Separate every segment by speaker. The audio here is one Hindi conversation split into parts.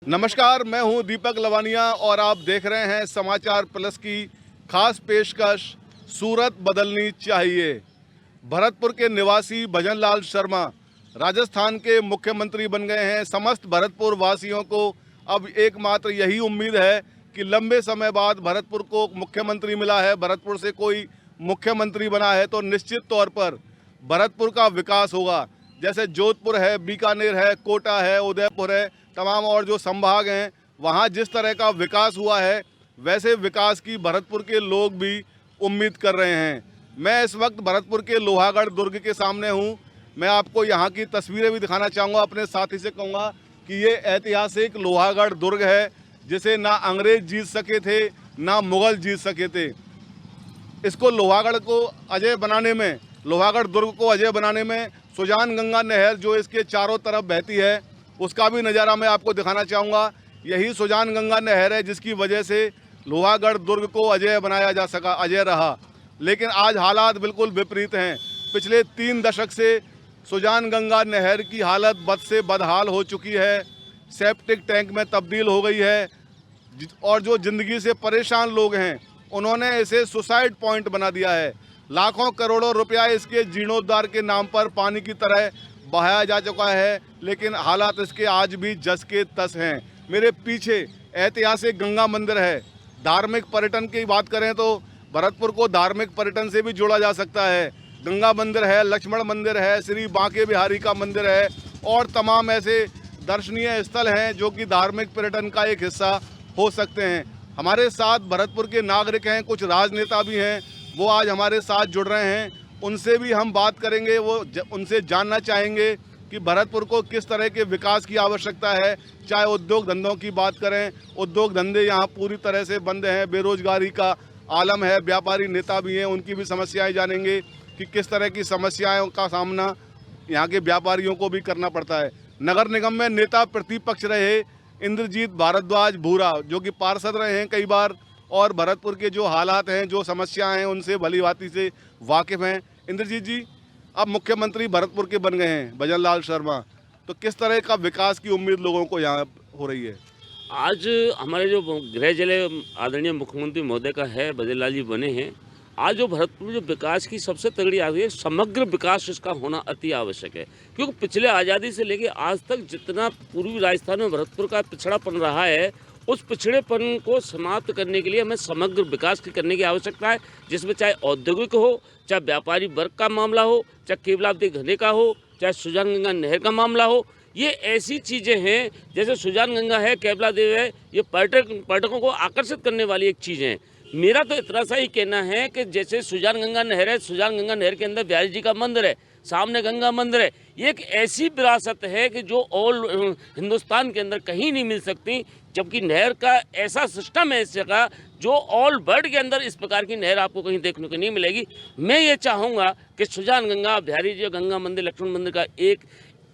Speaker 1: नमस्कार, मैं हूं दीपक लवानिया और आप देख रहे हैं समाचार प्लस की खास पेशकश सूरत बदलनी चाहिए। भरतपुर के निवासी भजन लाल शर्मा राजस्थान के मुख्यमंत्री बन गए हैं। समस्त भरतपुर वासियों को अब एकमात्र यही उम्मीद है कि लंबे समय बाद भरतपुर को मुख्यमंत्री मिला है, भरतपुर से कोई मुख्यमंत्री बना है तो निश्चित तौर पर भरतपुर का विकास होगा। जैसे जोधपुर है, बीकानेर है, कोटा है, उदयपुर है, तमाम और जो संभाग हैं वहाँ जिस तरह का विकास हुआ है वैसे विकास की भरतपुर के लोग भी उम्मीद कर रहे हैं। मैं इस वक्त भरतपुर के लोहागढ़ दुर्ग के सामने हूँ। मैं आपको यहाँ की तस्वीरें भी दिखाना चाहूँगा। अपने साथी से कहूँगा कि ये ऐतिहासिक लोहागढ़ दुर्ग है जिसे ना अंग्रेज जीत सके थे ना मुग़ल जीत सके थे। इसको लोहागढ़ को अजय बनाने में, लोहागढ़ दुर्ग को अजय बनाने में सुजान गंगा नहर जो इसके चारों तरफ बहती है उसका भी नज़ारा मैं आपको दिखाना चाहूँगा। यही सुजान गंगा नहर है जिसकी वजह से लोहागढ़ दुर्ग को अजय बनाया जा सका, अजय रहा। लेकिन आज हालात बिल्कुल विपरीत हैं। पिछले 3 दशक से सुजान गंगा नहर की हालत बद से बदहाल हो चुकी है, सेप्टिक टैंक में तब्दील हो गई है और जो ज़िंदगी से परेशान लोग हैं उन्होंने इसे सुसाइड पॉइंट बना दिया है। लाखों करोड़ों रुपया इसके जीर्णोद्धार के नाम पर पानी की तरह बहाया जा चुका है, लेकिन हालात इसके आज भी जस के तस हैं। मेरे पीछे ऐतिहासिक गंगा मंदिर है। धार्मिक पर्यटन की बात करें तो भरतपुर को धार्मिक पर्यटन से भी जोड़ा जा सकता है। गंगा मंदिर है, लक्ष्मण मंदिर है, श्री बांके बिहारी का मंदिर है और तमाम ऐसे दर्शनीय स्थल हैं जो कि धार्मिक पर्यटन का एक हिस्सा हो सकते हैं। हमारे साथ भरतपुर के नागरिक हैं, कुछ राजनेता भी हैं, वो आज हमारे साथ जुड़ रहे हैं। उनसे भी हम बात करेंगे, वो उनसे जानना चाहेंगे कि भरतपुर को किस तरह के विकास की आवश्यकता है। चाहे उद्योग धंधों की बात करें, उद्योग धंधे यहाँ पूरी तरह से बंद हैं, बेरोजगारी का आलम है, व्यापारी नेता भी हैं, उनकी भी समस्याएं जानेंगे कि किस तरह की समस्याओं का सामना यहाँ के व्यापारियों को भी करना पड़ता है। नगर निगम में नेता प्रतिपक्ष रहे इंद्रजीत भारद्वाज भूरा जो कि पार्षद रहे हैं कई बार और भरतपुर के जो हालात हैं, जो समस्याएं हैं उनसे भलीभांति से वाकिफ़ हैं। इंद्रजीत जी, अब मुख्यमंत्री भरतपुर के बन गए हैं भजन लाल शर्मा, तो किस तरह का विकास की उम्मीद लोगों को यहाँ हो रही है?
Speaker 2: आज हमारे जो गृह जिले आदरणीय मुख्यमंत्री महोदय का है, भजन लाल जी बने हैं। आज जो भरतपुर में जो विकास की सबसे तगड़ी आ रही है, समग्र विकास इसका होना अति आवश्यक है, क्योंकि पिछले आज़ादी से लेकर आज तक जितना पूर्वी राजस्थान में भरतपुर का पिछड़ापन रहा है, उस पिछड़ेपन को समाप्त करने के लिए हमें समग्र विकास करने की आवश्यकता है, जिसमें चाहे औद्योगिक हो, चाहे व्यापारी वर्ग का मामला हो, चाहे केवलावती घने का हो, चाहे सुजान गंगा नहर का मामला हो। ये ऐसी चीज़ें हैं, जैसे सुजान गंगा है, केवलादेव है, ये पर्यटकों को आकर्षित करने वाली एक चीज़ है। मेरा तो इतना सा ही कहना है कि जैसे सुजान गंगा नहर है, सुजान गंगा नहर के अंदर बिहारी जी का मंदिर है, सामने गंगा मंदिर है। ये एक ऐसी विरासत है कि जो ऑल हिंदुस्तान के अंदर कहीं नहीं मिल सकती, जबकि नहर का ऐसा सिस्टम है इस जगह जो ऑल वर्ल्ड के अंदर इस प्रकार की नहर आपको कहीं देखने को नहीं मिलेगी। मैं ये चाहूँगा कि सुजान गंगा, बिहारी जी गंगा मंदिर, लक्ष्मण मंदिर का एक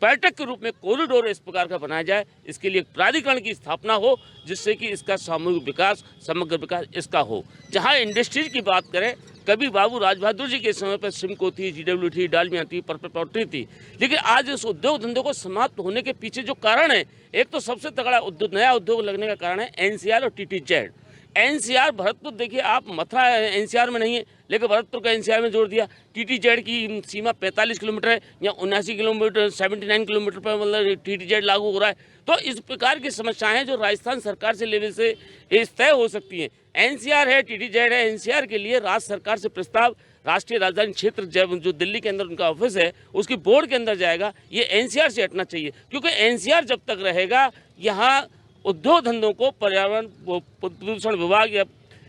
Speaker 2: पर्यटक के रूप में कॉरिडोर इस प्रकार का बनाया जाए। इसके लिए प्राधिकरण की स्थापना हो जिससे कि इसका सामूहिक विकास, समग्र विकास इसका हो। जहाँ इंडस्ट्रीज की बात करें, कभी बाबू राजबहादुर जी के समय पर सिमको थी, GW थी, डालमिया थी, पर्पल पॉटरी थी, लेकिन आज इस उद्योग धंधे को समाप्त होने के पीछे जो कारण है, एक तो सबसे तगड़ा नया उद्योग लगने का कारण है NCR और TTZ। NCR भरतपुर देखिए आप, मथुरा NCR में नहीं है लेकिन भरतपुर का NCR में जोड़ दिया। TTZ की सीमा 45 किलोमीटर है या 79 किलोमीटर, 79 किलोमीटर पर मतलब TTZ लागू हो रहा है। तो इस प्रकार की समस्याएं जो राजस्थान सरकार से लेवल से तय हो सकती हैं। NCR है, TTZ है, NCR के लिए राज्य सरकार से प्रस्ताव राष्ट्रीय राजधानी क्षेत्र जो दिल्ली के अंदर उनका ऑफिस है उसकी बोर्ड के अंदर जाएगा। ये NCR से हटना चाहिए, क्योंकि NCR जब तक रहेगा यहाँ उद्योग धंधों को पर्यावरण प्रदूषण विभाग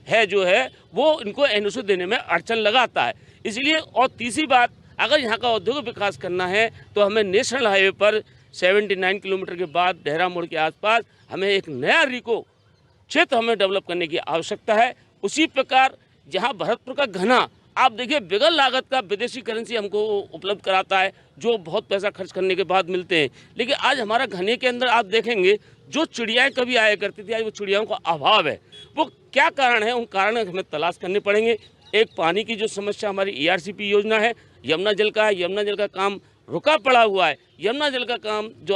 Speaker 2: है जो है वो इनको NOC देने में अड़चन लगाता है। इसलिए और तीसरी बात, अगर यहाँ का औद्योगिक विकास करना है तो हमें नेशनल हाईवे पर 79 किलोमीटर के बाद डेहरा मोड़ के आसपास हमें एक नया रिको क्षेत्र हमें डेवलप करने की आवश्यकता है। उसी प्रकार जहाँ भरतपुर का घना, आप देखिए बगैर लागत का विदेशी करेंसी हमको उपलब्ध कराता है जो बहुत पैसा खर्च करने के बाद मिलते हैं। लेकिन आज हमारा घने के अंदर आप देखेंगे जो चिड़ियाएँ कभी आया करती थी, आज वो चिड़ियाओं का अभाव है। वो क्या कारण है, उन कारण हमें तलाश करने पड़ेंगे। एक पानी की जो समस्या हमारी ERCP योजना है, यमुना जल का है, यमुना जल का काम रुका पड़ा हुआ है। यमुना जल का काम जो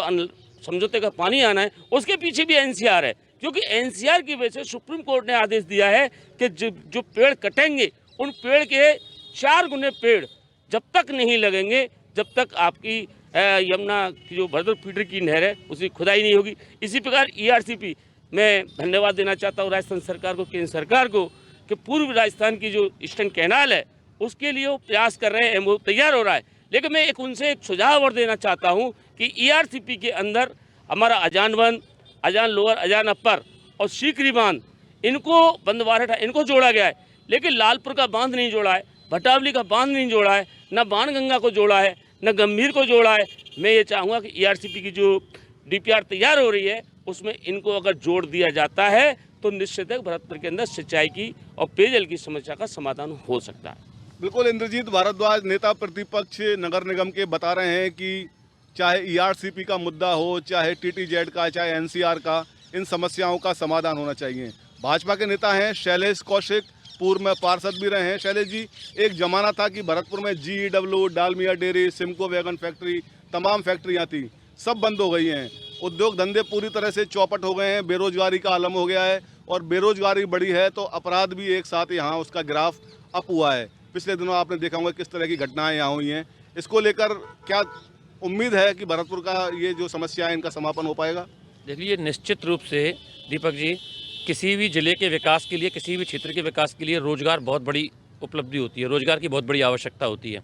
Speaker 2: समझौते का पानी आना है, उसके पीछे भी एनसीआर है। क्योंकि एनसीआर की वजह से सुप्रीम कोर्ट ने आदेश दिया है कि जो पेड़ कटेंगे उन पेड़ के 4 गुने पेड़ जब तक नहीं लगेंगे, जब तक आपकी यमुना की जो भरतपुर फीडर की नहर है उसकी खुदाई नहीं होगी। इसी प्रकार ईआरसीपी मैं धन्यवाद देना चाहता हूँ राजस्थान सरकार को, केंद्र सरकार को, कि पूर्व राजस्थान की जो ईस्टर्न कैनाल है उसके लिए वो प्रयास कर रहे हैं, वो तैयार हो रहा है। लेकिन मैं उनसे एक सुझाव और देना चाहता हूँ कि ईआरसीपी के अंदर हमारा अजान वन, अजान लोअर, अजान अपर और सीकरी बांध, इनको बंदवारहटा इनको जोड़ा गया है, लेकिन लालपुर का बांध नहीं जोड़ा है, भटावली का बांध नहीं जोड़ा है, न बाणगंगा को जोड़ा है, न गंभीर को जोड़ा है। मैं ये चाहूँगा कि ईआरसीपी की जो डीपीआर तैयार हो रही है उसमें इनको अगर जोड़ दिया जाता है तो निश्चित है भरतपुर के अंदर सिंचाई की और पेयजल की समस्या का समाधान हो सकता है।
Speaker 1: बिल्कुल, इंद्रजीत भारद्वाज नेता प्रतिपक्ष नगर निगम के बता रहे हैं कि चाहे ईआरसीपी का मुद्दा हो, चाहे टीटीजेड का, चाहे एनसीआर का, इन समस्याओं का समाधान होना चाहिए। भाजपा के नेता हैं शैलेश कौशिक, पूर्व में पार्षद भी रहे हैं। शैलेश जी, एक जमाना था कि भरतपुर में GEW, Dalmia dairy, Simco wagon factory, तमाम फैक्ट्रियां थी, सब बंद हो गई हैं। उद्योग धंधे पूरी तरह से चौपट हो गए हैं, बेरोजगारी का आलम हो गया है और बेरोजगारी बढ़ी है तो अपराध भी एक साथ यहाँ उसका ग्राफ अप हुआ है। पिछले दिनों आपने देखा होगा किस तरह की घटनाएं यहाँ हुई हैं। इसको लेकर क्या उम्मीद है कि भरतपुर का ये जो समस्या है इनका समापन हो पाएगा?
Speaker 3: देखिए, निश्चित रूप से दीपक जी, किसी भी ज़िले के विकास के लिए, किसी भी क्षेत्र के विकास के लिए रोज़गार बहुत बड़ी उपलब्धि होती है, रोज़गार की बहुत बड़ी आवश्यकता होती है।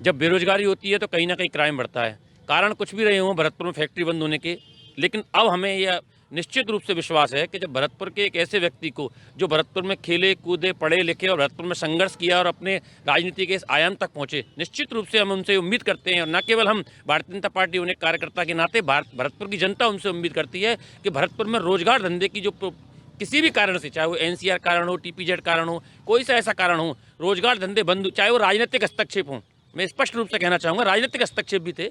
Speaker 3: जब बेरोजगारी होती है तो कहीं ना कहीं क्राइम बढ़ता है। कारण कुछ भी रहे हों भरतपुर में फैक्ट्री बंद होने के, लेकिन अब हमें यह निश्चित रूप से विश्वास है कि जब भरतपुर के एक ऐसे व्यक्ति को जो भरतपुर में खेले कूदे पढ़े लिखे और भरतपुर में संघर्ष किया और अपने राजनीति के इस आयाम तक पहुंचे, निश्चित रूप से हम उनसे उम्मीद करते हैं, और न केवल हम भारतीय जनता पार्टी होने कार्यकर्ता के नाते भरतपुर की जनता उनसे उम्मीद करती है कि भरतपुर में रोजगार धंधे की जो किसी भी कारण से, चाहे वो एनसीआर कारण हो, टीपीजेड कारण हो, कोई सा ऐसा कारण हो, रोजगार धंधे बंद, चाहे वो राजनीतिक हस्तक्षेप हों, मैं स्पष्ट रूप से कहना चाहूँगा राजनीतिक हस्तक्षेप भी थे,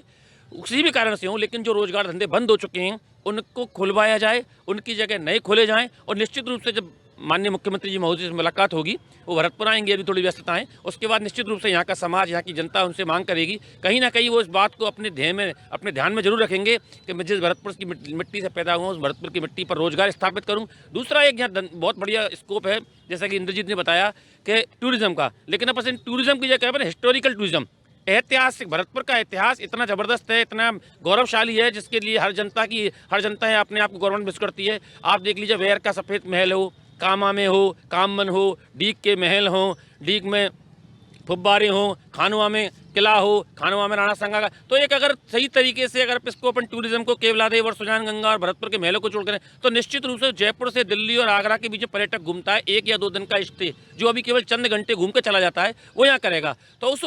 Speaker 3: किसी भी कारण से हों, लेकिन जो रोजगार धंधे बंद हो चुके हैं उनको खुलवाया जाए, उनकी जगह नए खोले जाएं। और निश्चित रूप से जब माननीय मुख्यमंत्री जी महोदय से मुलाकात होगी, वो भरतपुर आएंगे, अभी थोड़ी व्यस्तता है, उसके बाद निश्चित रूप से यहाँ का समाज, यहाँ की जनता उनसे मांग करेगी, कहीं ना कहीं वो इस बात को अपने ध्यान में जरूर रखेंगे कि मैं जिस भरतपुर की मिट्टी से पैदा हुआ उस भरतपुर की मिट्टी पर रोजगार स्थापित करूँ। दूसरा एक यहाँ बहुत बढ़िया स्कोप है, जैसा कि इंद्रजीत ने बताया कि टूरिज्म का, लेकिन अब टूरिज्म की जगह पर हिस्टोरिकल टूरिज्म, ऐतिहासिक, भरतपुर का इतिहास इतना ज़बरदस्त है, इतना गौरवशाली है, जिसके लिए हर जनता है अपने आप को गौरवान्वित महसूस करती है। आप देख लीजिए, वेयर का सफ़ेद महल हो, कामा में हो, कामन हो, डीग के महल हो, डीग में फुब्बारे हों, खानुआ में किला हो, खानुआ में राणा सांगा का, तो एक अगर सही तरीके से अगर इसको अपन टूरिज्म को केवलादेव और सुजान गंगा और भरतपुर के महलों को छोड़ करें तो निश्चित रूप से जयपुर से दिल्ली और आगरा के बीच जो पर्यटक घूमता है 1 या 2 दिन का स्टे, जो अभी केवल चंद घंटे घूम के चला जाता है, वो यहाँ करेगा। तो उस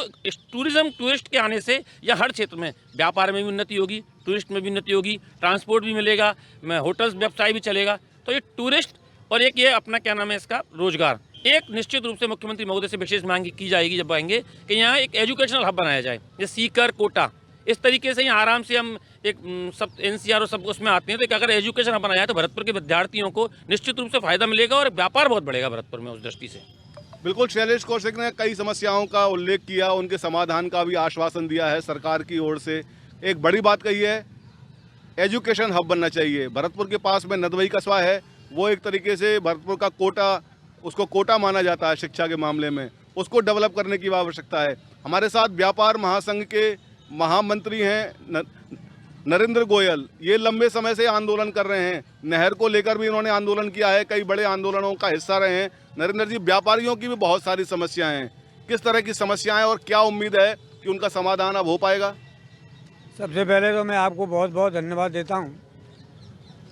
Speaker 3: टूरिस्ट के आने से या हर क्षेत्र में व्यापार में भी उन्नति होगी, टूरिस्ट में भी उन्नति होगी, ट्रांसपोर्ट भी मिलेगा, होटल्स व्यवसाय भी चलेगा। तो ये टूरिस्ट और एक ये अपना क्या नाम है इसका रोजगार, एक निश्चित रूप से मुख्यमंत्री महोदय से विशेष मांग की जाएगी जब आएंगे कि यहाँ एक एजुकेशनल हब बनाया जाए, जैसे सीकर, कोटा, इस तरीके से यहाँ आराम से हम एक सब एनसीआर और सब उसमें आते हैं, तो अगर एजुकेशन हब बनाया तो भरतपुर के विद्यार्थियों को निश्चित रूप से फायदा मिलेगा और व्यापार बहुत बढ़ेगा भरतपुर में उस दृष्टि से।
Speaker 1: बिल्कुल, शैलेश कौशिक ने कई समस्याओं का उल्लेख किया, उनके समाधान का भी आश्वासन दिया है सरकार की ओर से। एक बड़ी बात कही है, एजुकेशन हब बनना चाहिए। भरतपुर के पास में नदवई कस्बा है, वो एक तरीके से भरतपुर का कोटा, उसको कोटा माना जाता है शिक्षा के मामले में, उसको डेवलप करने की आवश्यकता है। हमारे साथ व्यापार महासंघ के महामंत्री हैं नरेंद्र गोयल, ये लंबे समय से आंदोलन कर रहे हैं, नहर को लेकर भी इन्होंने आंदोलन किया है, कई बड़े आंदोलनों का हिस्सा रहे हैं। नरेंद्र जी, व्यापारियों की भी बहुत सारी समस्याएं हैं, किस तरह की समस्याएं और क्या उम्मीद है कि उनका समाधान अब हो पाएगा?
Speaker 4: सबसे पहले तो मैं आपको बहुत बहुत धन्यवाद देता हूं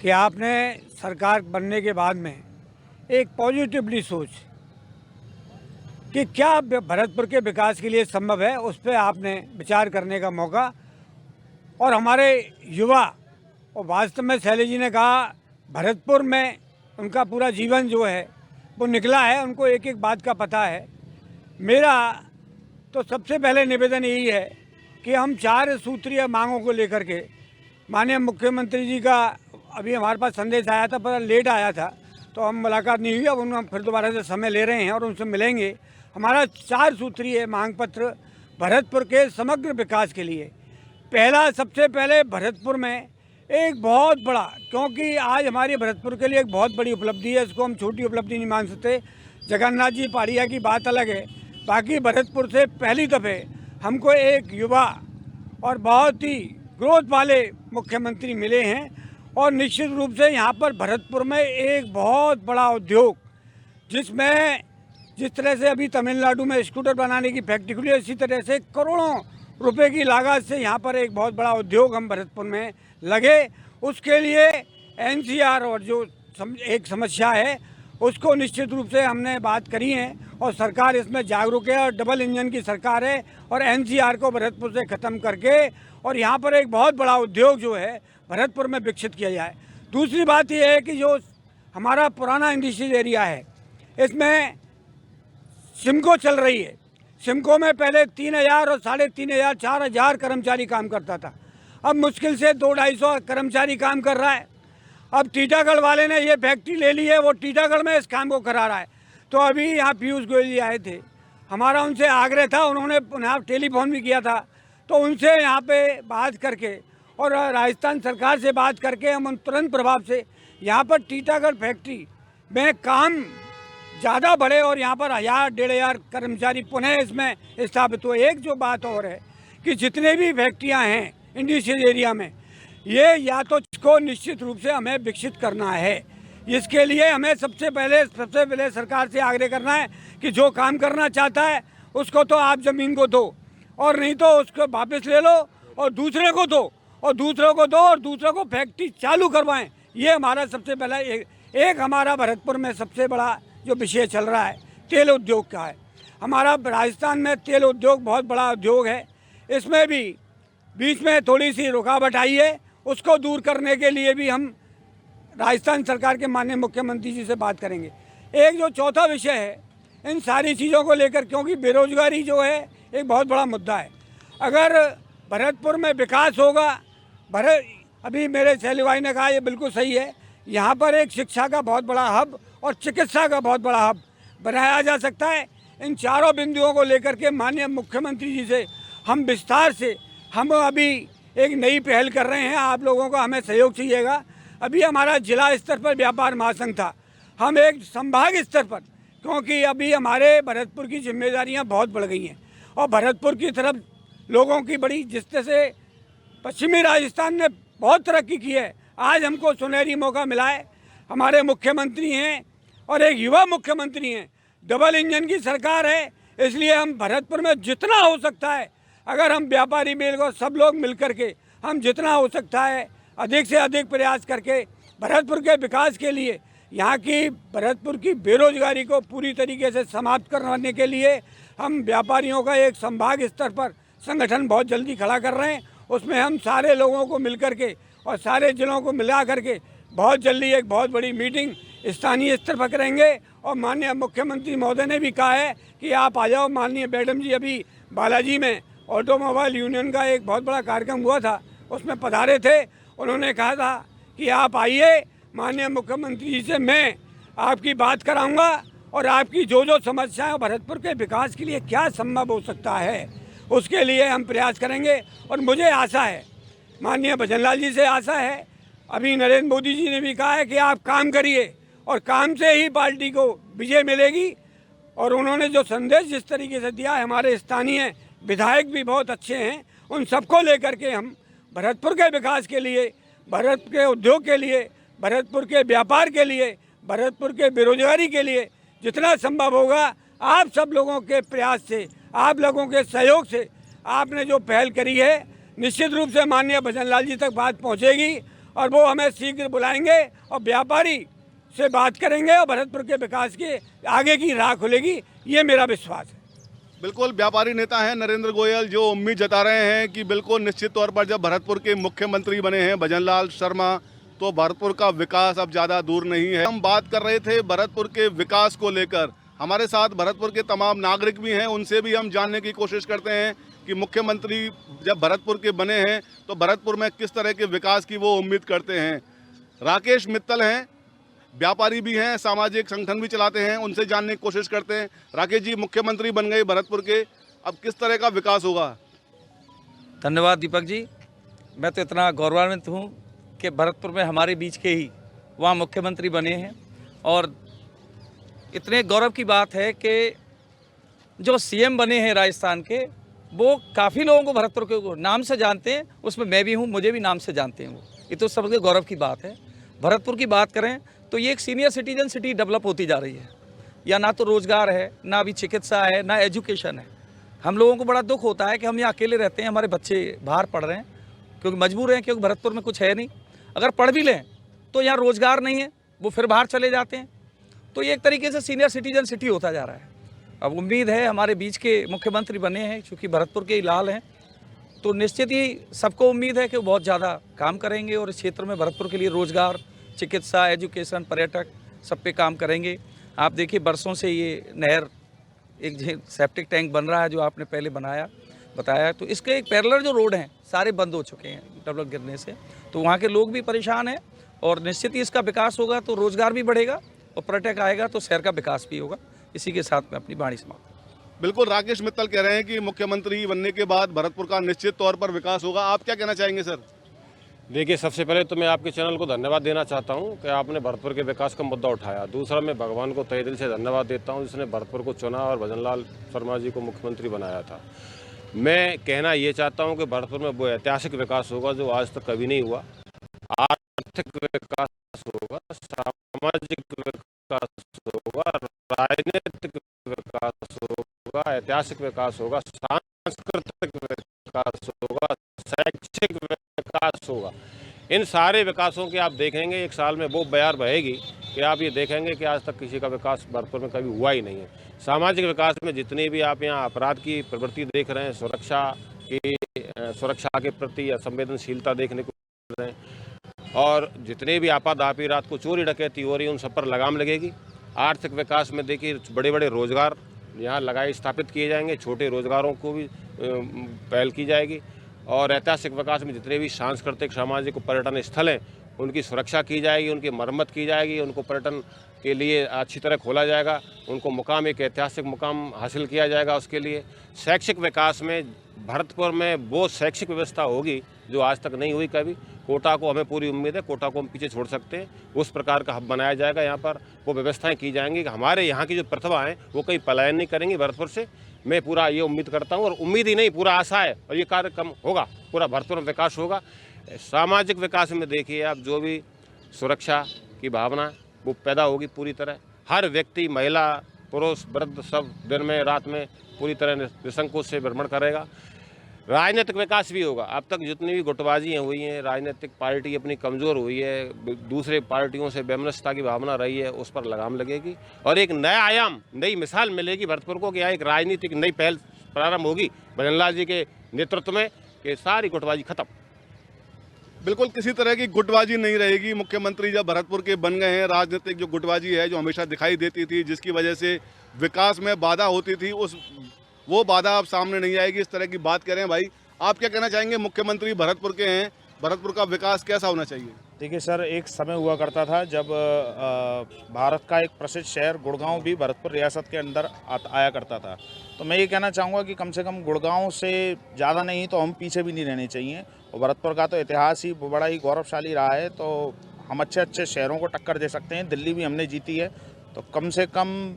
Speaker 4: कि आपने सरकार बनने के बाद में एक पॉजिटिवली सोच कि क्या भरतपुर के विकास के लिए संभव है, उस पर आपने विचार करने का मौका, और हमारे युवा, और वास्तव में शैलेश जी ने कहा भरतपुर में उनका पूरा जीवन जो है वो निकला है, उनको एक एक बात का पता है। मेरा तो सबसे पहले निवेदन यही है कि हम 4 सूत्रीय मांगों को लेकर के माननीय मुख्यमंत्री जी का अभी हमारे पास संदेश आया था, पर लेट आया था तो हम मुलाकात नहीं हुई, अब हम फिर दोबारा से समय ले रहे हैं और उनसे मिलेंगे। हमारा 4 सूत्रीय मांग पत्र भरतपुर के समग्र विकास के लिए, पहला सबसे पहले भरतपुर में एक बहुत बड़ा, क्योंकि आज हमारे भरतपुर के लिए एक बहुत बड़ी उपलब्धि है, इसको हम छोटी उपलब्धि नहीं मान सकते। जगन्नाथ जी पहाड़िया की बात अलग है, बाकी भरतपुर से पहली दफ़े हमको एक युवा और बहुत ही ग्रोथ वाले मुख्यमंत्री मिले हैं। और निश्चित रूप से यहाँ पर भरतपुर में एक बहुत बड़ा उद्योग, जिसमें जिस तरह से अभी तमिलनाडु में स्कूटर बनाने की फैक्ट्री खुली है, इसी तरह से करोड़ों रुपए की लागत से यहाँ पर एक बहुत बड़ा उद्योग हम भरतपुर में लगे। उसके लिए एनसीआर और जो एक समस्या है उसको निश्चित रूप से हमने बात करी है और सरकार इसमें जागरूक है और डबल इंजन की सरकार है और एनसीआर को भरतपुर से ख़त्म करके और यहाँ पर एक बहुत बड़ा उद्योग जो है भरतपुर में विकसित किया जाए। दूसरी बात यह है कि जो हमारा पुराना इंडस्ट्रियल एरिया है, इसमें सिमको चल रही है। सिमको में पहले 3,000 और 3,500 4,000 कर्मचारी काम करता था, अब मुश्किल से 200-250 कर्मचारी काम कर रहा है। अब टीटागढ़ वाले ने ये फैक्ट्री ले ली है, वो टीटागढ़ में इस काम को करा रहा है। तो अभी यहाँ पीयूष गोयल जी आए थे, हमारा उनसे आग्रह था, उन्होंने यहाँ टेलीफोन भी किया था, तो उनसे यहाँ पे बात करके और राजस्थान सरकार से बात करके हम तुरंत प्रभाव से यहाँ पर टीटागढ़ फैक्ट्री में काम ज़्यादा बढ़े और यहाँ पर 1,000-1,500 कर्मचारी पुनः इसमें स्थापित हुए। एक जो बात और है कि जितने भी फैक्ट्रियाँ हैं इंडस्ट्रियल एरिया में, ये या तो इसको निश्चित रूप से हमें विकसित करना है। इसके लिए हमें सबसे पहले सरकार से आग्रह करना है कि जो काम करना चाहता है उसको तो आप ज़मीन को दो, और नहीं तो उसको वापस ले लो और दूसरे को दो और दूसरों को दो और दूसरों को फैक्ट्री चालू करवाएं। ये हमारा सबसे पहला एक हमारा भरतपुर में सबसे बड़ा जो विषय चल रहा है तेल उद्योग का है। हमारा राजस्थान में तेल उद्योग बहुत बड़ा उद्योग है, इसमें भी बीच में थोड़ी सी रुकावट आई है, उसको दूर करने के लिए भी हम राजस्थान सरकार के माननीय मुख्यमंत्री जी से बात करेंगे। एक जो चौथा विषय है इन सारी चीज़ों को लेकर, क्योंकि बेरोजगारी जो है एक बहुत बड़ा मुद्दा है। अगर भरतपुर में विकास होगा, अभी मेरे शैली भाई ने कहा ये बिल्कुल सही है, यहाँ पर एक शिक्षा का बहुत बड़ा हब और चिकित्सा का बहुत बड़ा हब बनाया जा सकता है। इन चारों बिंदुओं को लेकर के माननीय मुख्यमंत्री जी से हम विस्तार से हम अभी एक नई पहल कर रहे हैं। आप लोगों का हमें सहयोग चाहिएगा। अभी हमारा जिला स्तर पर व्यापार महासंघ था, हम एक संभाग स्तर पर, क्योंकि अभी हमारे भरतपुर की जिम्मेदारियां बहुत बढ़ गई हैं और भरतपुर की तरफ लोगों की बड़ी, जिस तरह से पश्चिमी राजस्थान ने बहुत तरक्की की है, आज हमको सुनहरी मौका मिला है। हमारे मुख्यमंत्री हैं और एक युवा मुख्यमंत्री हैं, डबल इंजन की सरकार है, इसलिए हम भरतपुर में जितना हो सकता है, अगर हम व्यापारी मेल को सब लोग मिल करके हम जितना हो सकता है अधिक से अधिक प्रयास करके भरतपुर के विकास के लिए, यहाँ की भरतपुर की बेरोजगारी को पूरी तरीके से समाप्त करवाने के लिए हम व्यापारियों का एक संभाग स्तर पर संगठन बहुत जल्दी खड़ा कर रहे हैं। उसमें हम सारे लोगों को मिल करके और सारे जिलों को मिला करके बहुत जल्दी एक बहुत बड़ी मीटिंग स्थानीय स्तर पर करेंगे। और माननीय मुख्यमंत्री महोदय ने भी कहा है कि आप आ जाओ। माननीय मैडम जी अभी बालाजी में ऑटोमोबाइल यूनियन का एक बहुत बड़ा कार्यक्रम हुआ था, उसमें पधारे थे, उन्होंने कहा था कि आप आइए, माननीय मुख्यमंत्री जी से मैं आपकी बात कराऊंगा और आपकी जो जो समस्याएं भरतपुर के विकास के लिए क्या संभव हो सकता है उसके लिए हम प्रयास करेंगे। और मुझे आशा है, माननीय भजनलाल जी से आशा है, अभी नरेंद्र मोदी जी ने भी कहा है कि आप काम करिए और काम से ही पार्टी को विजय मिलेगी। और उन्होंने जो संदेश जिस तरीके से दिया है, हमारे स्थानीय विधायक भी बहुत अच्छे हैं, उन सबको लेकर के हम भरतपुर के विकास के लिए, भरतपुर के उद्योग के लिए, भरतपुर के व्यापार के लिए, भरतपुर के बेरोजगारी के लिए जितना संभव होगा, आप सब लोगों के प्रयास से, आप लोगों के सहयोग से आपने जो पहल करी है, निश्चित रूप से माननीय भजनलाल जी तक बात पहुंचेगी और वो हमें शीघ्र बुलाएंगे और व्यापारी से बात करेंगे और भरतपुर के विकास के आगे की राह खुलेगी, ये मेरा विश्वास है।
Speaker 1: बिल्कुल व्यापारी नेता हैं नरेंद्र गोयल, जो उम्मीद जता रहे हैं कि बिल्कुल निश्चित तौर पर जब भरतपुर के मुख्यमंत्री बने हैं भजनलाल शर्मा, तो भरतपुर का विकास अब ज़्यादा दूर नहीं है। हम बात कर रहे थे भरतपुर के विकास को लेकर, हमारे साथ भरतपुर के तमाम नागरिक भी हैं, उनसे भी हम जानने की कोशिश करते हैं कि मुख्यमंत्री जब भरतपुर के बने हैं तो भरतपुर में किस तरह के विकास की वो उम्मीद करते हैं। राकेश मित्तल हैं, व्यापारी भी हैं, सामाजिक संगठन भी चलाते हैं, उनसे जानने की कोशिश करते हैं। राकेश जी, मुख्यमंत्री बन गए भरतपुर के, अब किस तरह का विकास होगा?
Speaker 5: धन्यवाद दीपक जी, मैं तो इतना गौरवान्वित हूँ कि भरतपुर में हमारे बीच के ही वहाँ मुख्यमंत्री बने हैं। और इतने गौरव की बात है कि जो सीएम बने हैं राजस्थान के, वो काफ़ी लोगों को भरतपुर के नाम से जानते हैं, उसमें मैं भी हूँ, मुझे भी नाम से जानते हैं वो। ये तो सबसे गौरव की बात है। भरतपुर की बात करें तो ये एक सीनियर सिटीजन सिटी डेवलप होती जा रही है। या ना तो रोज़गार है, ना अभी चिकित्सा है, ना एजुकेशन है। हम लोगों को बड़ा दुख होता है कि हम यहाँ अकेले रहते हैं, हमारे बच्चे बाहर पढ़ रहे हैं क्योंकि मजबूर हैं, क्योंकि भरतपुर में कुछ है नहीं। अगर पढ़ भी लें तो यहाँ रोज़गार नहीं है, वो फिर बाहर चले जाते हैं। तो ये एक तरीके से सीनियर सिटीजन सिटी होता जा रहा है। अब उम्मीद है हमारे बीच के मुख्यमंत्री बने हैं, चूँकि भरतपुर के ही लाल हैं, तो निश्चित ही सबको उम्मीद है कि वो बहुत ज़्यादा काम करेंगे और इस क्षेत्र में भरतपुर के लिए रोज़गार, चिकित्सा, एजुकेशन, पर्यटक सब पे काम करेंगे। आप देखिए बरसों से ये नहर, एक सेप्टिक टैंक बन रहा है जो आपने पहले बताया, तो इसके एक पैरेलल जो रोड हैं सारे बंद हो चुके हैं डेवलप गिरने से, तो वहाँ के लोग भी परेशान हैं। और निश्चित ही इसका विकास होगा तो रोज़गार भी बढ़ेगा और पर्यटक आएगा तो शहर का विकास भी होगा। इसी के साथ मैं अपनी वाणी समाप्त।
Speaker 1: बिल्कुल, राकेश मित्तल कह रहे हैं कि मुख्यमंत्री बनने के बाद भरतपुर का निश्चित तौर पर विकास होगा। आप क्या कहना चाहेंगे सर?
Speaker 6: देखिए, सबसे पहले तो मैं आपके चैनल को धन्यवाद देना चाहता हूं कि आपने भरतपुर के विकास का मुद्दा उठाया। दूसरा, मैं भगवान को तहे दिल से धन्यवाद देता हूं जिसने भरतपुर को चुना और भजनलाल शर्मा जी को मुख्यमंत्री बनाया था। मैं कहना ये चाहता हूं कि भरतपुर में वो ऐतिहासिक विकास होगा जो आज तक कभी नहीं हुआ। आर्थिक विकास होगा, सामाजिक विकास होगा, राजनीतिक विकास होगा, ऐतिहासिक विकास होगा, सांस्कृतिक विकास होगा, शैक्षिक विकास होगा। इन सारे विकासों के आप देखेंगे एक साल में वो बयार बहेगी कि आप ये देखेंगे कि आज तक किसी का विकास भरतपुर में कभी हुआ ही नहीं है। सामाजिक विकास में जितनी भी आप यहाँ अपराध की प्रवृत्ति देख रहे हैं, सुरक्षा के प्रति संवेदनशीलता देखने को मिल रहे हैं, और जितने भी आपाधापी रात को चोरी डकैती हो रही है उन सब पर लगाम लगेगी। आर्थिक विकास में देखिए बड़े बड़े रोजगार यहाँ स्थापित किए जाएंगे, छोटे रोजगारों को भी पहल की जाएगी। और ऐतिहासिक विकास में जितने भी सांस्कृतिक, सामाजिक, पर्यटन स्थल हैं उनकी सुरक्षा की जाएगी, उनकी मरम्मत की जाएगी, उनको पर्यटन के लिए अच्छी तरह खोला जाएगा, उनको मुकाम, एक ऐतिहासिक मुकाम हासिल किया जाएगा। उसके लिए शैक्षिक विकास में भरतपुर में वो शैक्षिक व्यवस्था होगी जो आज तक नहीं हुई कभी। कोटा को हमें पूरी उम्मीद है, कोटा को हम पीछे छोड़ सकते हैं, उस प्रकार का हब बनाया जाएगा। यहाँ पर वो व्यवस्थाएं की जाएंगी कि हमारे यहाँ की जो प्रतिभा हैं वो कहीं पलायन नहीं करेंगी भरतपुर से। मैं पूरा ये उम्मीद करता हूँ, और उम्मीद ही नहीं पूरा आशा है, और ये कार्यक्रम होगा, पूरा भरतपुर में विकास होगा। सामाजिक विकास में देखिए आप, जो भी सुरक्षा की भावना वो पैदा होगी पूरी तरह। हर व्यक्ति, महिला, पुरुष, वृद्ध सब दिन में रात में पूरी तरह निसंकोच से भ्रमण करेगा। राजनीतिक विकास भी होगा। अब तक जितनी भी गुटबाजियाँ हुई हैं, राजनीतिक पार्टी अपनी कमज़ोर हुई है, दूसरे पार्टियों से वैमनस्यता की भावना रही है, उस पर लगाम लगेगी और एक नया आयाम, नई मिसाल मिलेगी भरतपुर को कि यहाँ एक राजनीतिक नई पहल प्रारंभ होगी भजनलाल जी के नेतृत्व में, कि सारी गुटबाजी खत्म।
Speaker 1: बिल्कुल, किसी तरह की गुटबाजी नहीं रहेगी। मुख्यमंत्री जब भरतपुर के बन गए हैं, राजनीतिक जो गुटबाजी है जो हमेशा दिखाई देती थी, जिसकी वजह से विकास में बाधा होती थी, वो बाधा अब सामने नहीं आएगी। इस तरह की बात कह रहे हैं। भाई, आप क्या कहना चाहेंगे? मुख्यमंत्री भरतपुर के हैं, भरतपुर का विकास कैसा होना चाहिए?
Speaker 7: देखिए सर, एक समय हुआ करता था जब भारत का एक प्रसिद्ध शहर गुड़गांव भी भरतपुर रियासत के अंदर आया करता था। तो मैं ये कहना चाहूँगा कि कम से कम गुड़गांव से ज़्यादा नहीं तो हम पीछे भी नहीं रहने चाहिए। और भरतपुर का तो इतिहास ही बड़ा ही गौरवशाली रहा है, तो हम अच्छे अच्छे शहरों को टक्कर दे सकते हैं। दिल्ली भी हमने जीती है, तो कम से कम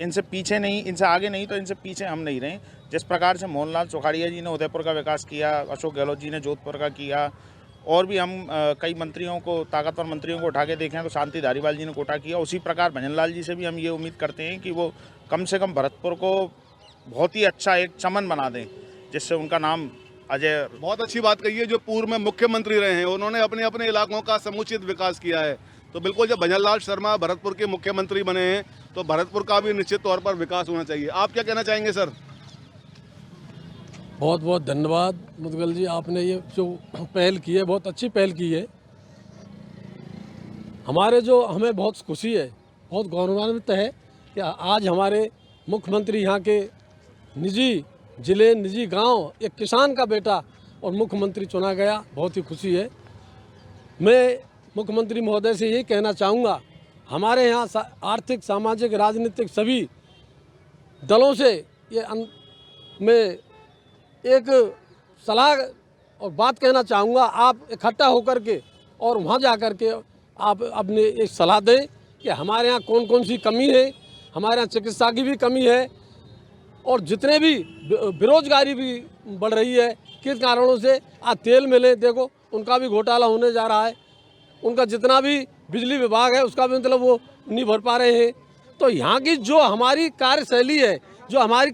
Speaker 7: इनसे पीछे नहीं, इनसे आगे नहीं तो इनसे पीछे हम नहीं रहें। जिस प्रकार से मोहनलाल सुखाड़िया जी ने उदयपुर का विकास किया, अशोक गहलोत जी ने जोधपुर का किया, और भी हम कई मंत्रियों को, ताकतवर मंत्रियों को उठा के देखें तो शांति धारीवाल जी ने कोटा किया। उसी प्रकार भजनलाल जी से भी हम ये उम्मीद करते हैं कि वो कम से कम भरतपुर को बहुत ही अच्छा एक चमन बना दें, जिससे उनका नाम अजय।
Speaker 1: बहुत अच्छी बात कही है। जो पूर्व में मुख्यमंत्री रहे हैं उन्होंने अपने अपने इलाकों का समुचित विकास किया है, तो बिल्कुल जब भजनलाल शर्मा भरतपुर के मुख्यमंत्री बने हैं तो भरतपुर का भी निश्चित तौर पर विकास होना चाहिए। आप क्या कहना चाहेंगे सर?
Speaker 8: बहुत बहुत धन्यवाद मुदगल जी, आपने ये जो पहल की है बहुत अच्छी पहल की है। हमें बहुत खुशी है, बहुत गौरवान्वित है कि आज हमारे मुख्यमंत्री यहाँ के निजी जिले, निजी गांव, एक किसान का बेटा और मुख्यमंत्री चुना गया। बहुत ही खुशी है। मैं मुख्यमंत्री महोदय से यही कहना चाहूँगा, हमारे यहाँ आर्थिक, सामाजिक, राजनीतिक सभी दलों से मैं एक सलाह और बात कहना चाहूँगा, आप इकट्ठा होकर के और वहाँ जा कर के आप अपने एक सलाह दें कि हमारे यहाँ कौन कौन सी कमी है, हमारे यहाँ चिकित्सा की भी कमी है, और जितने भी बेरोजगारी भी बढ़ रही है किस कारणों से। आज तेल मिलें देखो उनका भी घोटाला होने जा रहा है, उनका जितना भी बिजली विभाग है उसका भी मतलब वो नहीं भर पा रहे हैं। तो यहाँ की जो हमारी कार्यशैली है, जो हमारी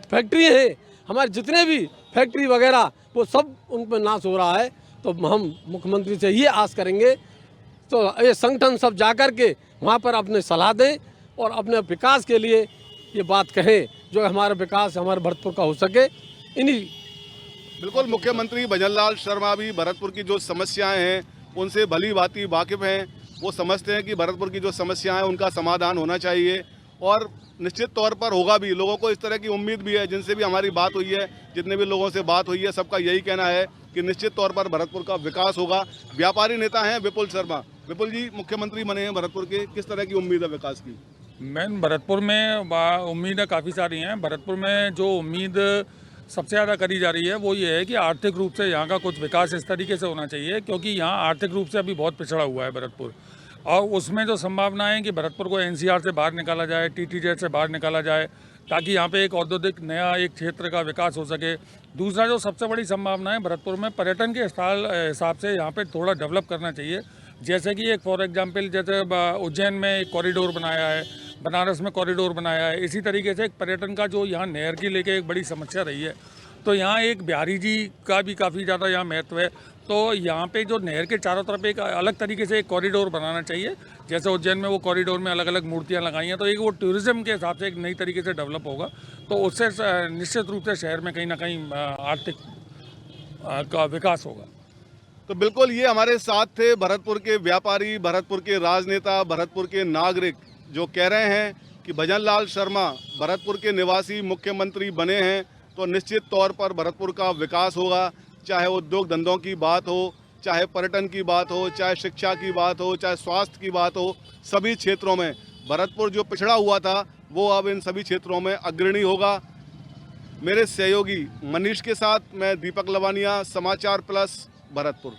Speaker 8: फैक्ट्री है, हमारे जितने भी फैक्ट्री वगैरह वो सब उन पर नाश हो रहा है। तो हम मुख्यमंत्री से ये आस करेंगे तो ये संगठन सब जा कर के वहाँ पर अपने सलाह दें और अपने विकास के लिए ये बात कहें जो हमारा विकास हमारे भरतपुर का हो सके। इन्हीं
Speaker 1: बिल्कुल मुख्यमंत्री भजनलाल शर्मा भी भरतपुर की जो समस्याएं हैं उनसे भली भांति वाकिफ़ हैं। वो समझते हैं कि भरतपुर की जो समस्याएं हैं उनका समाधान होना चाहिए और निश्चित तौर पर होगा भी। लोगों को इस तरह की उम्मीद भी है, जिनसे भी हमारी बात हुई है, जितने भी लोगों से बात हुई है, सबका यही कहना है कि निश्चित तौर पर भरतपुर का विकास होगा। व्यापारी नेता हैं विपुल शर्मा। विपुल जी, मुख्यमंत्री बने हैं भरतपुर के, किस तरह की उम्मीद है विकास की?
Speaker 9: मैन भरतपुर में उम्मीदें काफ़ी सारी हैं। भरतपुर में जो उम्मीद सबसे ज़्यादा करी जा रही है वो ये है कि आर्थिक रूप से यहाँ का कुछ विकास इस तरीके से होना चाहिए, क्योंकि यहाँ आर्थिक रूप से अभी बहुत पिछड़ा हुआ है भरतपुर, और उसमें जो संभावना है कि भरतपुर को एनसीआर से बाहर निकाला जाए, टीटीजेड से बाहर निकाला जाए, ताकि यहाँ पे एक औद्योगिक नया एक क्षेत्र का विकास हो सके। दूसरा जो सबसे बड़ी संभावना है भरतपुर में पर्यटन के हिसाब से यहाँ पे थोड़ा डेवलप करना चाहिए। जैसे कि एक फॉर एग्जांपल जैसे उज्जैन में एक कॉरिडोर बनाया है, बनारस में कॉरिडोर बनाया है, इसी तरीके से एक पर्यटन का जो यहाँ नहर की लेके एक बड़ी समस्या रही है, तो यहाँ एक बिहारी जी का भी काफ़ी ज़्यादा यहाँ महत्व है। तो यहाँ पे जो नहर के चारों तरफ एक अलग तरीके से एक कॉरिडोर बनाना चाहिए। जैसे उज्जैन में वो कॉरिडोर में अलग अलग मूर्तियाँ लगाई हैं, तो एक वो टूरिज़्म के हिसाब से एक नई तरीके से डेवलप होगा, तो उससे निश्चित रूप से शहर में कहीं ना कहीं आर्थिक का विकास होगा।
Speaker 1: तो बिल्कुल ये हमारे साथ थे भरतपुर के व्यापारी, भरतपुर के राजनेता, भरतपुर के नागरिक, जो कह रहे हैं कि भजनलाल शर्मा भरतपुर के निवासी मुख्यमंत्री बने हैं तो निश्चित तौर पर भरतपुर का विकास होगा। चाहे उद्योग धंधों की बात हो, चाहे पर्यटन की बात हो, चाहे शिक्षा की बात हो, चाहे स्वास्थ्य की बात हो, सभी क्षेत्रों में भरतपुर जो पिछड़ा हुआ था वो अब इन सभी क्षेत्रों में अग्रणी होगा। मेरे सहयोगी मनीष के साथ मैं दीपक लवानिया, समाचार प्लस, भरतपुर।